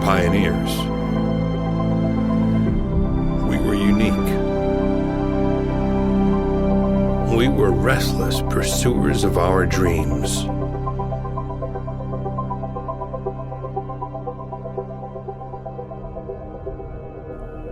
Pioneers. We were unique. We were restless pursuers of our dreams.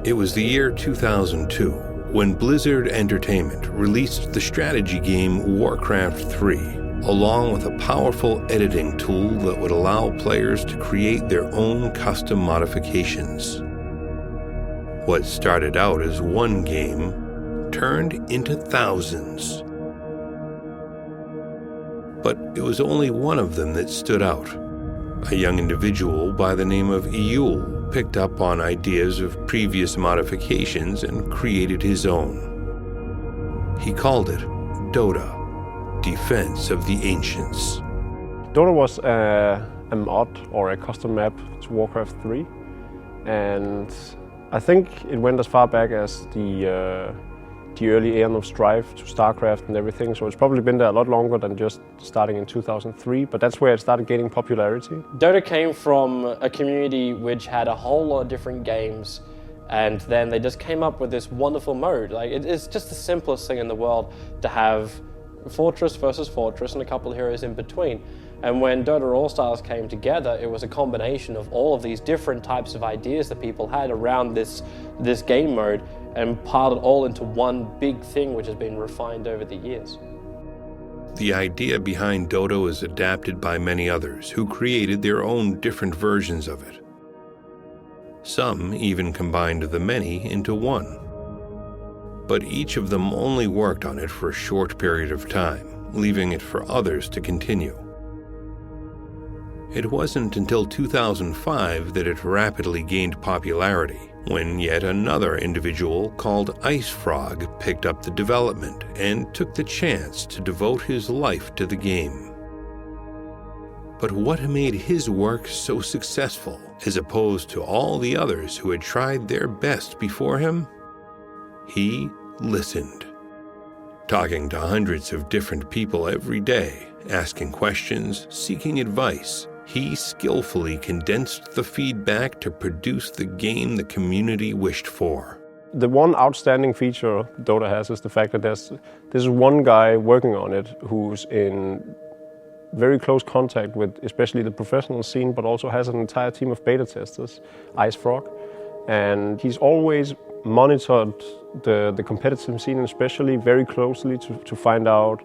It was the year 2002 when Blizzard Entertainment released the strategy game Warcarft III, along with a powerful editing tool that would allow players to create their own custom modifications. What started out as one game turned into thousands. But it was only one of them that stood out. A young individual by the name of Yule picked up on ideas of previous modifications and created his own. He called it DotA. Defense of the Ancients. DotA was a mod or a custom map to Warcraft 3, and I think it went as far back as the early Aeon of Strife to StarCraft and everything, so it's probably been there a lot longer than just starting in 2003, but that's where it started gaining popularity. DotA came from a community which had a whole lot of different games, and then they just came up with this wonderful mode. Like, it's just the simplest thing in the world to have Fortress versus Fortress and a couple of heroes in between. And when DotA All-Stars came together, it was a combination of all of these different types of ideas that people had around this game mode and piled it all into one big thing which has been refined over the years. The idea behind DotA was adapted by many others who created their own different versions of it. Some even combined the many into one. But each of them only worked on it for a short period of time, leaving it for others to continue. It wasn't until 2005 that it rapidly gained popularity, when yet another individual called IceFrog picked up the development and took the chance to devote his life to the game. But what made his work so successful, as opposed to all the others who had tried their best before him? He listened, talking to hundreds of different people every day, asking questions, seeking advice. He skillfully condensed the feedback to produce the game the community wished for. The one outstanding feature DotA has is the fact that there's one guy working on it who's in very close contact with especially the professional scene, but also has an entire team of beta testers, IceFrog, and he's always monitored the competitive scene, especially very closely to find out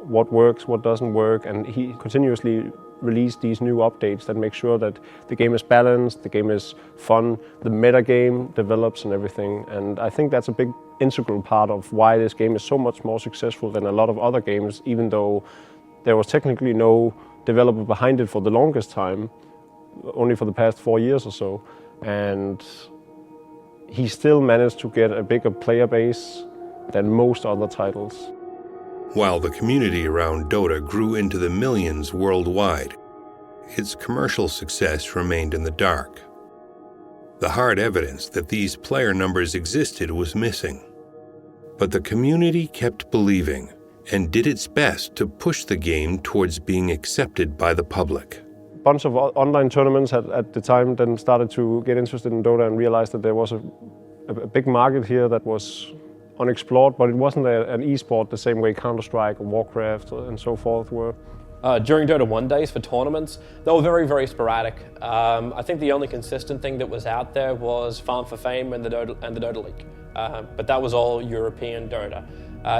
what works, what doesn't work, and he continuously released these new updates that make sure that the game is balanced, the game is fun, the meta game develops and everything. And I think that's a big integral part of why this game is so much more successful than a lot of other games, even though there was technically no developer behind it for the longest time, only for the past 4 years or so. And he still managed to get a bigger player base than most other titles. While the community around DotA grew into the millions worldwide, its commercial success remained in the dark. The hard evidence that these player numbers existed was missing. But the community kept believing and did its best to push the game towards being accepted by the public. A bunch of online tournaments at the time then started to get interested in DotA and realized that there was a big market here that was unexplored, but it wasn't an e-sport the same way Counter-Strike or Warcraft and so forth were. During DotA 1 days for tournaments, they were very, very sporadic. I think the only consistent thing that was out there was Farm for Fame and the DotA League. But that was all European DotA.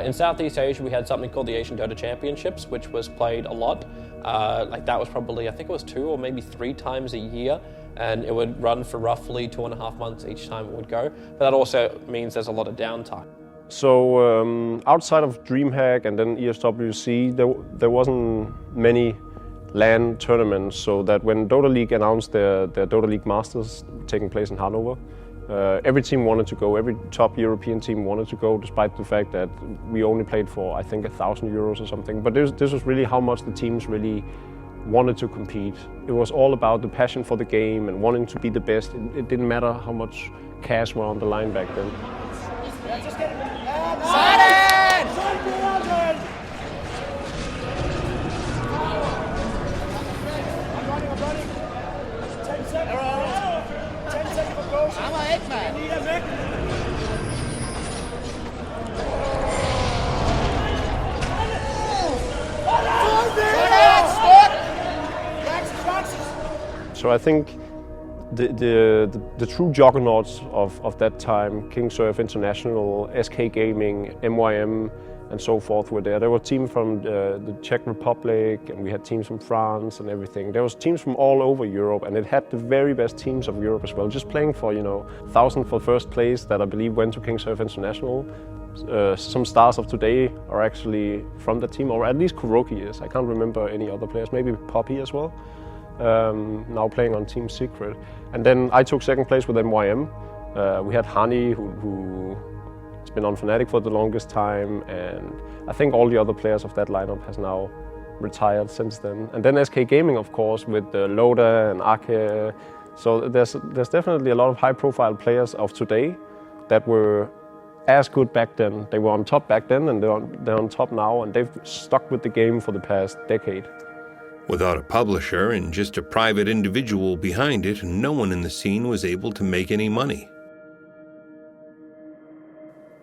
In Southeast Asia, we had something called the Asian DotA Championships, which was played a lot. That was probably, I think it was 2 or maybe 3 times a year. and it would run for roughly 2.5 months each time it would go. But that also means there's a lot of downtime. So outside of DreamHack and then ESWC, there wasn't many LAN tournaments, so that when Dota League announced their Dota League Masters taking place in Hanover, every team wanted to go, every top European team wanted to go, despite the fact that we only played for, I think, €1,000 or something. But this was really how much the teams really wanted to compete. It was all about the passion for the game and wanting to be the best. It didn't matter how much cash were on the line back then. So I think the true juggernauts of that time, King Surf International, SK Gaming, MYM, and so forth were there. There were teams from the Czech Republic, and we had teams from France and everything. There was teams from all over Europe, and it had the very best teams of Europe as well. Just playing for, 1,000 for first place that I believe went to King Surf International. Some stars of today are actually from that team, or at least Kuroki is. I can't remember any other players, maybe Poppy as well. Now playing on Team Secret. And then I took second place with MYM. We had Hani, who has been on Fnatic for the longest time, and I think all the other players of that lineup has now retired since then. And then SK Gaming, of course, with Loda and Ake. So there's definitely a lot of high-profile players of today that were as good back then. They were on top back then, and they're on top now, and they've stuck with the game for the past decade. Without a publisher and just a private individual behind it, no one in the scene was able to make any money.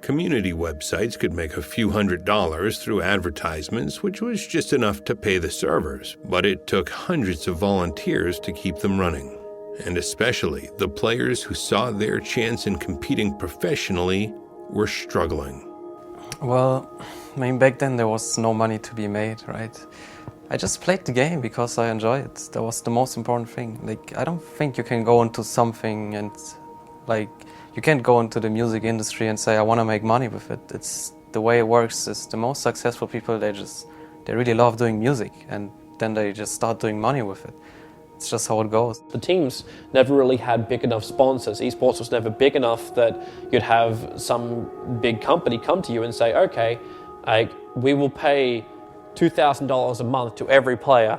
Community websites could make a few $100s through advertisements, which was just enough to pay the servers, but it took hundreds of volunteers to keep them running. And especially the players who saw their chance in competing professionally were struggling. Well, back then there was no money to be made, right? I just played the game because I enjoy it. That was the most important thing. I don't think you can go into something and you can't go into the music industry and say I want to make money with it. It's the way it works is the most successful people, they really love doing music, and then they just start doing money with it. It's just how it goes. The teams never really had big enough sponsors. Esports was never big enough that you'd have some big company come to you and say, okay, we will pay $2,000 a month to every player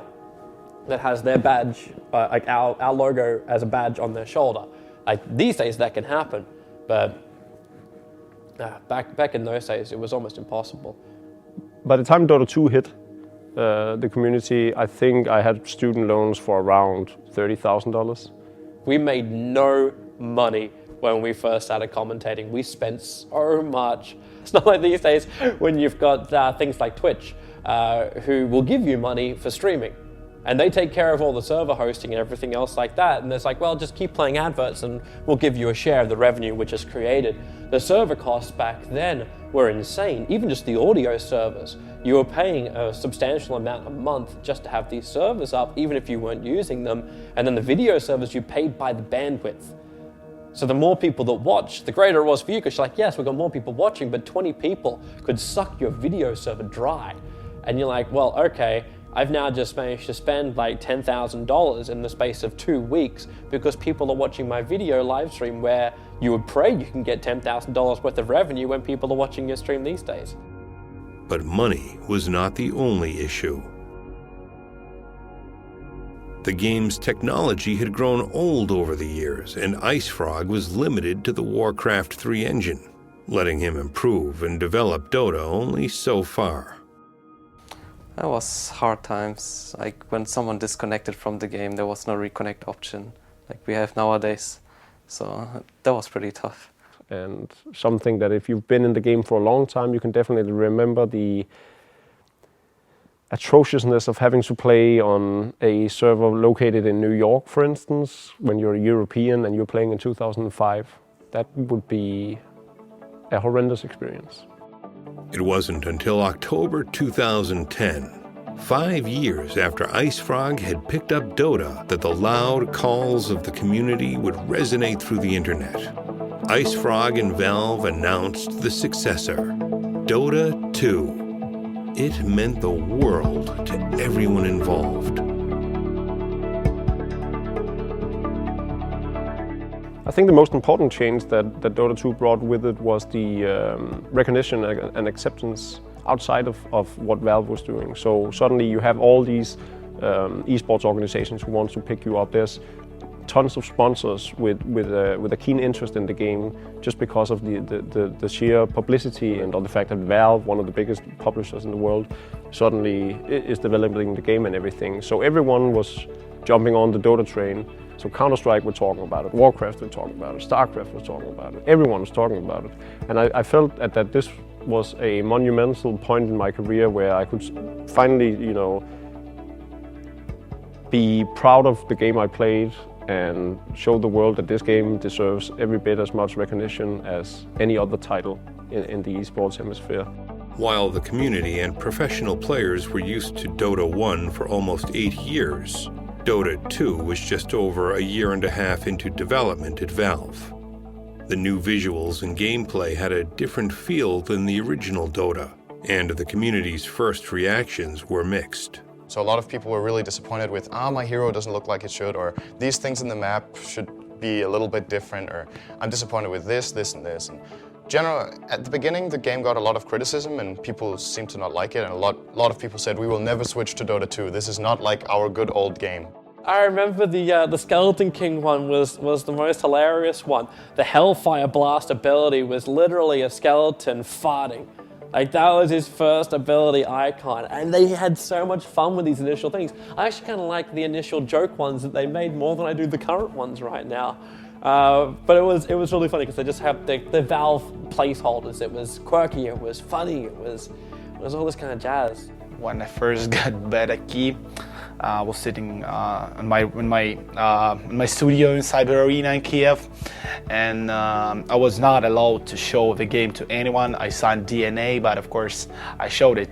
that has their badge, our logo as a badge on their shoulder. These days that can happen, but back in those days it was almost impossible. By the time Dota 2 hit the community, I think I had student loans for around $30,000. We made no money when we first started commentating. We spent so much. It's not like these days when you've got things like Twitch, who will give you money for streaming. And they take care of all the server hosting and everything else like that. And it's like, well, just keep playing adverts and we'll give you a share of the revenue which is created. The server costs back then were insane. Even just the audio servers. You were paying a substantial amount a month just to have these servers up, even if you weren't using them. And then the video servers, you paid by the bandwidth. So the more people that watched, the greater it was for you, because you're like, yes, we've got more people watching, but 20 people could suck your video server dry. And you're like, well, okay, I've now just managed to spend $10,000 in the space of 2 weeks because people are watching my video live stream, where you would pray you can get $10,000 worth of revenue when people are watching your stream these days. But money was not the only issue. The game's technology had grown old over the years, and IceFrog was limited to the Warcarft III engine, letting him improve and develop Dota only so far. That was hard times. When someone disconnected from the game, there was no reconnect option like we have nowadays. So that was pretty tough. And something that if you've been in the game for a long time, you can definitely remember the atrociousness of having to play on a server located in New York, for instance, when you're a European and you're playing in 2005. That would be a horrendous experience. It wasn't until October 2010 5 years after IceFrog had picked up DotA, that the loud calls of the community would resonate through the internet. IceFrog and Valve announced the successor, DotA 2. It meant the world to everyone involved. I think the most important change that DotA 2 brought with it was the recognition and acceptance outside of what Valve was doing. So suddenly you have all these esports organizations who want to pick you up. There's tons of sponsors with a keen interest in the game just because of the sheer publicity and the fact that Valve, one of the biggest publishers in the world, suddenly is developing the game and everything. So everyone was jumping on the DotA train. So Counter-Strike were talking about it, Warcarft were talking about it, StarCraft was talking about it, everyone was talking about it. And I felt that this was a monumental point in my career where I could finally, be proud of the game I played and show the world that this game deserves every bit as much recognition as any other title in the esports hemisphere. While the community and professional players were used to DotA 1 for almost 8 years, DotA 2 was just over a year and a half into development at Valve. The new visuals and gameplay had a different feel than the original DotA, and the community's first reactions were mixed. So a lot of people were really disappointed with, my hero doesn't look like it should, or these things in the map should be a little bit different, or I'm disappointed with this, and this. And at the beginning, the game got a lot of criticism and people seemed to not like it, and a lot of people said, we will never switch to DotA 2. This is not like our good old game. I remember the Skeleton King one was the most hilarious one. The Hellfire Blast ability was literally a skeleton farting. Like, that was his first ability icon, and they had so much fun with these initial things. I actually kind of like the initial joke ones that they made more than I do the current ones right now. But it was really funny because they just have the Valve placeholders. It was quirky, it was funny, it was all this kind of jazz. When I first got beta key, I was sitting in my studio inside the arena in Kiev, and I was not allowed to show the game to anyone. I signed DNA, but of course I showed it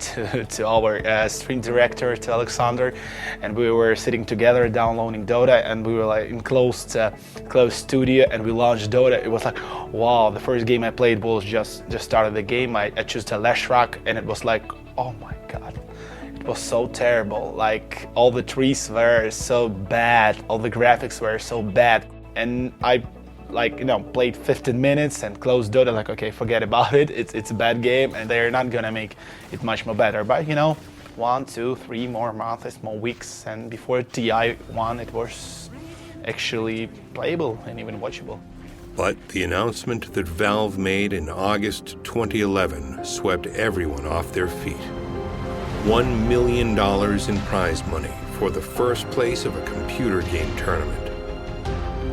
to our stream director, to Alexander, and we were sitting together downloading DotA, and we were like in closed studio, and we launched DotA. It was like, wow, the first game I played was just started the game. I chose the Leshrak, and it was like, oh my god. It was so terrible. Like, all the trees were so bad, all the graphics were so bad, and I played 15 minutes and closed DotA, like, okay, forget about it. It's a bad game and they're not gonna make it much more better. But 1, 2, 3 more months, more weeks, and before TI 1 it was actually playable and even watchable. But the announcement that Valve made in August 2011 swept everyone off their feet. $1 million in prize money for the first place of a computer game tournament.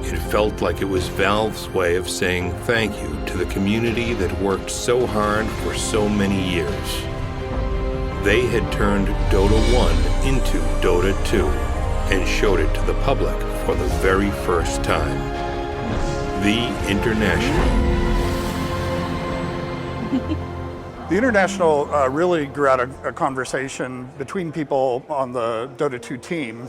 It felt like it was Valve's way of saying thank you to the community that worked so hard for so many years. They had turned DotA 1 into DotA 2 and showed it to the public for the very first time. The International. The International really grew out of a conversation between people on the DotA 2 team.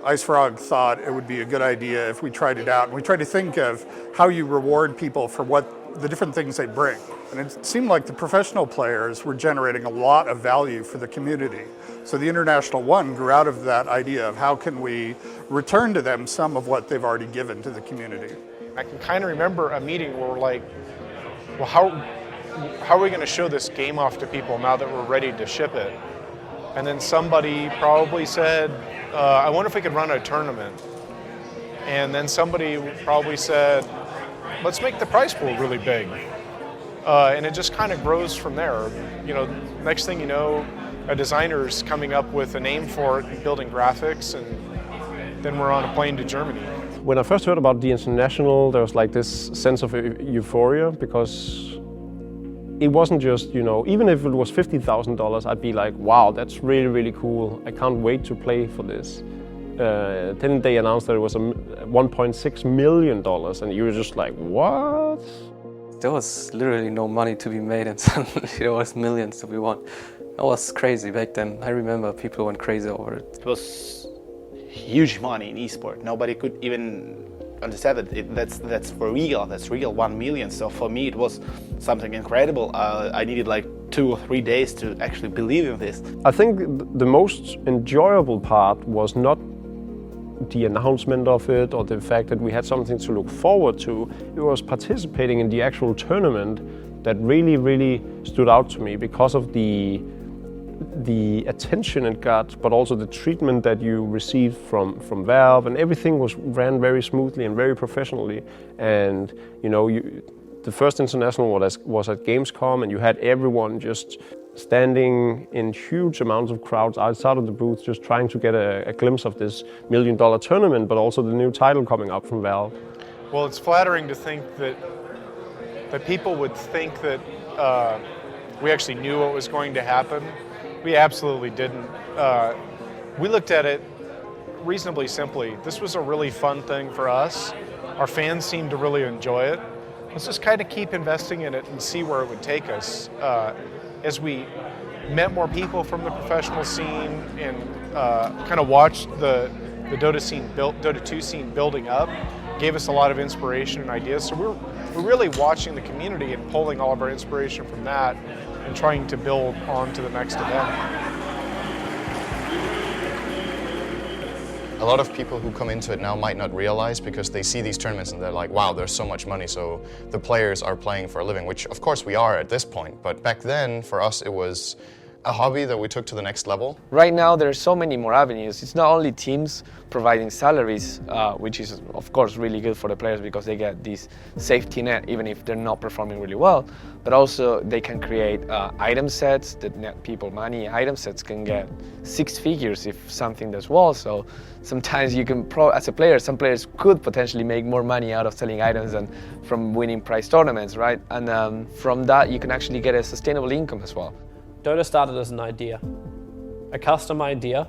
IceFrog thought it would be a good idea if we tried it out. And we tried to think of how you reward people for what the different things they bring. And it seemed like the professional players were generating a lot of value for the community. So the International One grew out of that idea of how can we return to them some of what they've already given to the community. I can kind of remember a meeting where we're like, well, how are we going to show this game off to people now that we're ready to ship it? And then somebody probably said, I wonder if we could run a tournament. And then somebody probably said, let's make the prize pool really big. And it just kind of grows from there. Next thing you know, a designer's coming up with a name for it and building graphics, and then we're on a plane to Germany. When I first heard about the International, there was like this sense of euphoria because it wasn't just, even if it was $50,000, I'd be like, wow, that's really, really cool. I can't wait to play for this. Then they announced that it was $1.6 million, and you were just like, what? There was literally no money to be made, and suddenly there was millions to be won. It was crazy back then. I remember people went crazy over it. It was huge money in esport. Nobody could even understand it. That's for real. That's real. 1 million. So for me, it was something incredible. I needed like 2 or 3 days to actually believe in this. I think the most enjoyable part was not the announcement of it or the fact that we had something to look forward to. It was participating in the actual tournament that really, really stood out to me because of the attention it got, but also the treatment that you received from Valve, and everything ran very smoothly and very professionally. And you know, the first international was at Gamescom, and you had everyone just standing in huge amounts of crowds outside of the booth, just trying to get a glimpse of this $1 million tournament, but also the new title coming up from Valve. Well, it's flattering to think that people would think that we actually knew what was going to happen. We absolutely didn't. We looked at it reasonably simply. This was a really fun thing for us. Our fans seemed to really enjoy it. Let's just kind of keep investing in it and see where it would take us. As we met more people from the professional scene and kind of watched the Dota 2 scene building up, gave us a lot of inspiration and ideas. So we're really watching the community and pulling all of our inspiration from that and trying to build on to the next event. A lot of people who come into it now might not realize, because they see these tournaments and they're like, wow, there's so much money, so the players are playing for a living, which of course we are at this point. But back then, for us, it was a hobby that we took to the next level. Right now, there are so many more avenues. It's not only teams providing salaries, which is of course really good for the players because they get this safety net even if they're not performing really well, but also they can create item sets that net people money. Item sets can get 6 figures if something does well. So sometimes you can, as a player, some players could potentially make more money out of selling items than from winning prize tournaments, right? And from that, you can actually get a sustainable income as well. Dota started as an idea, a custom idea,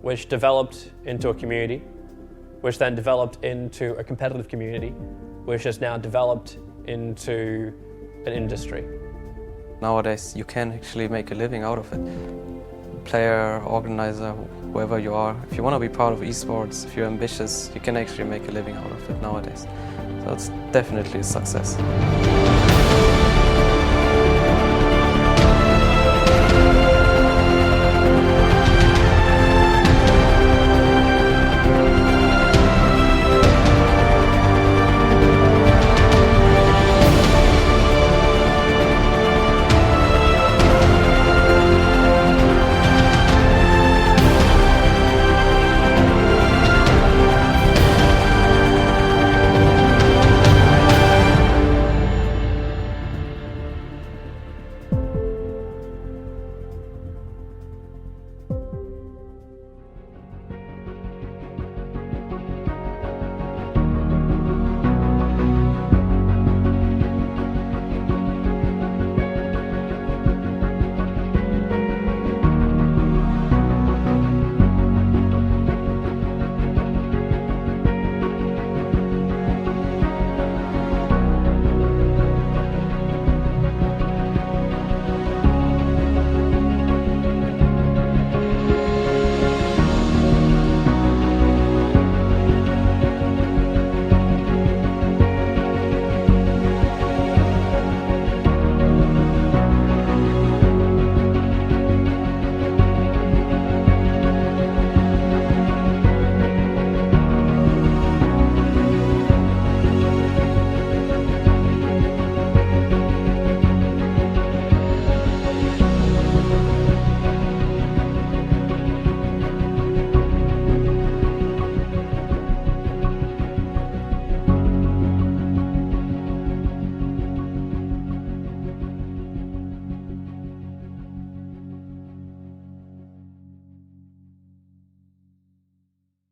which developed into a community, which then developed into a competitive community, which has now developed into an industry. Nowadays, you can actually make a living out of it. Player, organizer, whoever you are, if you want to be part of esports, if you're ambitious, you can actually make a living out of it nowadays. So it's definitely a success.